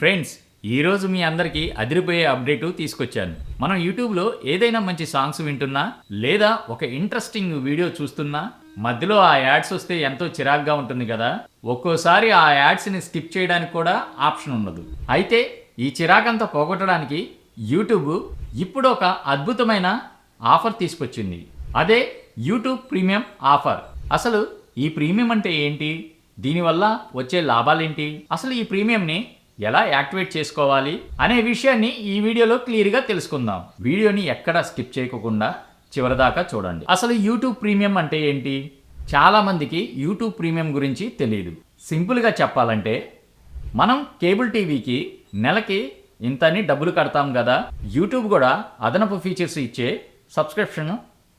Friends, ఈరోజు మీ అందరికీ అదిరిపోయే అప్డేటు తీసుకొచ్చాను. మనం యూట్యూబ్లో ఏదైనా మంచి సాంగ్స్ వింటున్నా లేదా ఒక ఇంట్రెస్టింగ్ వీడియో చూస్తున్నా మధ్యలో ఆ యాడ్స్ వస్తే ఎంతో చిరాగ్గా ఉంటుంది కదా. ఒక్కోసారి ఆ యాడ్స్ని స్కిప్ చేయడానికి కూడా ఆప్షన్ ఉండదు. అయితే ఈ చిరాకంతా పోగొట్టడానికి యూట్యూబ్ ఇప్పుడు ఒక అద్భుతమైన ఆఫర్ తీసుకొచ్చింది. అదే యూట్యూబ్ ప్రీమియం ఆఫర్. అసలు ఈ ప్రీమియం అంటే ఏంటి, దీనివల్ల వచ్చే లాభాలేంటి, అసలు ఈ ప్రీమియంని ఎలా యాక్టివేట్ చేసుకోవాలి అనే విషయాన్ని ఈ వీడియోలో క్లియర్గా తెలుసుకుందాం. వీడియోని ఎక్కడా స్కిప్ చేయకుండా చివరిదాకా చూడండి. అసలు యూట్యూబ్ ప్రీమియం అంటే ఏంటి? చాలామందికి యూట్యూబ్ ప్రీమియం గురించి తెలియదు. సింపుల్గా చెప్పాలంటే మనం కేబుల్ టీవీకి నెలకి ఇంతని డబ్బులు కడతాం కదా, యూట్యూబ్ కూడా అదనపు ఫీచర్స్ ఇచ్చే సబ్స్క్రిప్షన్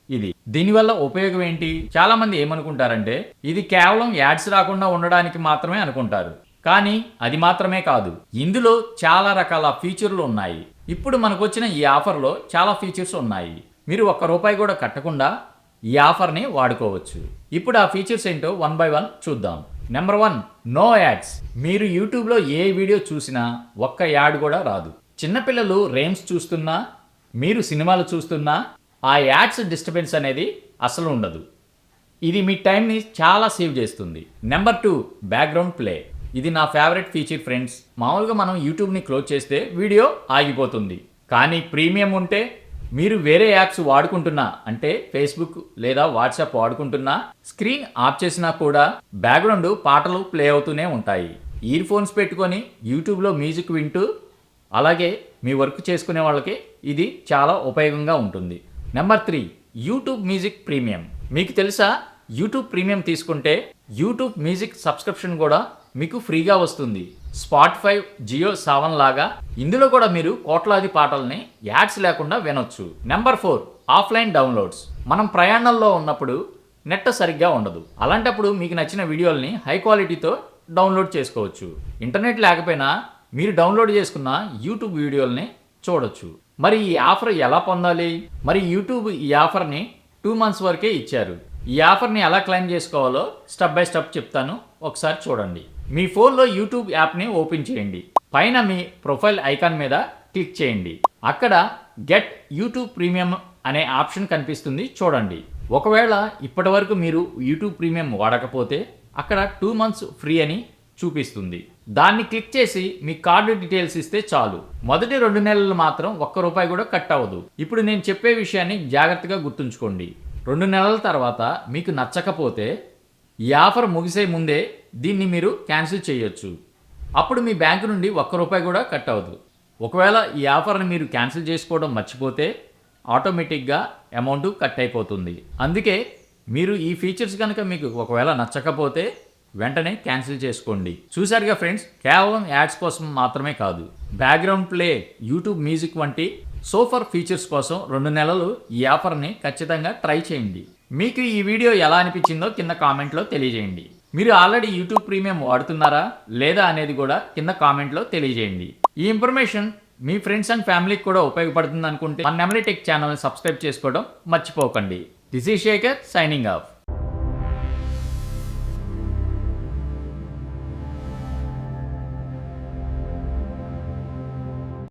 ఇది. దీనివల్ల ఉపయోగం ఏంటి? చాలామంది ఏమనుకుంటారంటే ఇది కేవలం యాడ్స్ రాకుండా ఉండడానికి మాత్రమే అనుకుంటారు. కానీ అది మాత్రమే కాదు, ఇందులో చాలా రకాల ఫీచర్లు ఉన్నాయి. ఇప్పుడు మనకు వచ్చిన ఈ ఆఫర్లో చాలా ఫీచర్స్ ఉన్నాయి. మీరు ₹1 కూడా కట్టకుండా ఈ ఆఫర్ని వాడుకోవచ్చు. ఇప్పుడు ఆ ఫీచర్స్ ఏంటో 1 by 1 చూద్దాం. Number 1, no ads. మీరు యూట్యూబ్లో ఏ వీడియో చూసినా ఒక్క యాడ్ కూడా రాదు. చిన్నపిల్లలు రేమ్స్ చూస్తున్నా, మీరు సినిమాలు చూస్తున్నా ఆ యాడ్స్ డిస్టర్బెన్స్ అనేది అసలు ఉండదు. ఇది మీ టైంని చాలా సేవ్ చేస్తుంది. Number 2, background play. ఇది నా ఫేవరెట్ ఫీచర్ ఫ్రెండ్స్. మామూలుగా మనం యూట్యూబ్ని క్లోజ్ చేస్తే వీడియో ఆగిపోతుంది. కానీ ప్రీమియం ఉంటే మీరు వేరే యాప్స్ వాడుకుంటున్నా, అంటే ఫేస్బుక్ లేదా వాట్సాప్ వాడుకుంటున్నా, స్క్రీన్ ఆఫ్ చేసినా కూడా బ్యాక్గ్రౌండ్ పాటలు ప్లే అవుతూనే ఉంటాయి. ఇయర్ ఫోన్స్ పెట్టుకొని యూట్యూబ్లో మ్యూజిక్ వింటూ అలాగే మీ వర్క్ చేసుకునే వాళ్ళకి ఇది చాలా ఉపయోగంగా ఉంటుంది. Number 3, YouTube music premium. మీకు తెలుసా, యూట్యూబ్ ప్రీమియం తీసుకుంటే యూట్యూబ్ మ్యూజిక్ సబ్స్క్రిప్షన్ కూడా మీకు ఫ్రీగా వస్తుంది. స్పాటిఫై, జియో సావన్ లాగా ఇందులో కూడా మీరు కోట్లాది పాటల్ని యాడ్స్ లేకుండా వినొచ్చు. Number 4, offline downloads. మనం ప్రయాణంలో ఉన్నప్పుడు నెట్ సరిగ్గా ఉండదు. అలాంటప్పుడు మీకు నచ్చిన వీడియోల్ని హై క్వాలిటీతో డౌన్లోడ్ చేసుకోవచ్చు. ఇంటర్నెట్ లేకపోయినా మీరు డౌన్లోడ్ చేసుకున్న యూట్యూబ్ వీడియోల్ని చూడొచ్చు. మరి ఈ ఆఫర్ ఎలా పొందాలి? మరి యూట్యూబ్ ఈ ఆఫర్ని 2 months వరకే ఇచ్చారు. ఈ ఆఫర్ని ఎలా క్లెయిమ్ చేసుకోవాలో స్టెప్ బై స్టెప్ చెప్తాను, ఒకసారి చూడండి. మీ ఫోన్లో యూట్యూబ్ యాప్ని ఓపెన్ చేయండి. పైన మీ ప్రొఫైల్ ఐకాన్ మీద క్లిక్ చేయండి. అక్కడ గెట్ యూట్యూబ్ ప్రీమియం అనే ఆప్షన్ కనిపిస్తుంది, చూడండి. ఒకవేళ ఇప్పటి వరకు మీరు యూట్యూబ్ ప్రీమియం వాడకపోతే అక్కడ 2 months ఫ్రీ అని చూపిస్తుంది. దాన్ని క్లిక్ చేసి మీ కార్డు డీటెయిల్స్ ఇస్తే చాలు. మొదటి 2 నెలలు మాత్రం ₹1 కూడా కట్ అవ్వదు. ఇప్పుడు నేను చెప్పే విషయాన్ని జాగ్రత్తగా గుర్తుంచుకోండి. 2 నెలల తర్వాత మీకు నచ్చకపోతే ఈ ఆఫర్ ముగిసే ముందే దీన్ని మీరు క్యాన్సిల్ చేయొచ్చు. అప్పుడు మీ బ్యాంకు నుండి ₹1 కూడా కట్ అవ్వదు. ఒకవేళ ఈ ఆఫర్ని మీరు క్యాన్సిల్ చేసుకోవడం మర్చిపోతే ఆటోమేటిక్గా అమౌంట్ కట్ అయిపోతుంది. అందుకే మీరు ఈ ఫీచర్స్ కనుక మీకు ఒకవేళ నచ్చకపోతే వెంటనే క్యాన్సిల్ చేసుకోండి. చూశారుగా ఫ్రెండ్స్, కేవలం యాడ్స్ కోసం మాత్రమే కాదు, బ్యాక్గ్రౌండ్ ప్లే, యూట్యూబ్ మ్యూజిక్ వంటి సూపర్ ఫీచర్స్ కోసం 2 నెలలు ఈ ఆఫర్ని ఖచ్చితంగా ట్రై చేయండి. మీకు ఈ వీడియో ఎలా అనిపించిందో కింద కామెంట్లో తెలియజేయండి. మీరు ఆల్రెడీ యూట్యూబ్ ప్రీమియం వాడుతున్నారా లేదా అనేది కూడా కింద కామెంట్లో తెలియజేయండి. ఈ ఇన్ఫర్మేషన్ మీ ఫ్రెండ్స్ అండ్ ఫ్యామిలీకి కూడా ఉపయోగపడుతుంది అనుకుంటే మన నెమరీ టెక్ ఛానల్ని సబ్స్క్రైబ్ చేసుకోవడం మర్చిపోకండి. This is Shekhar signing of.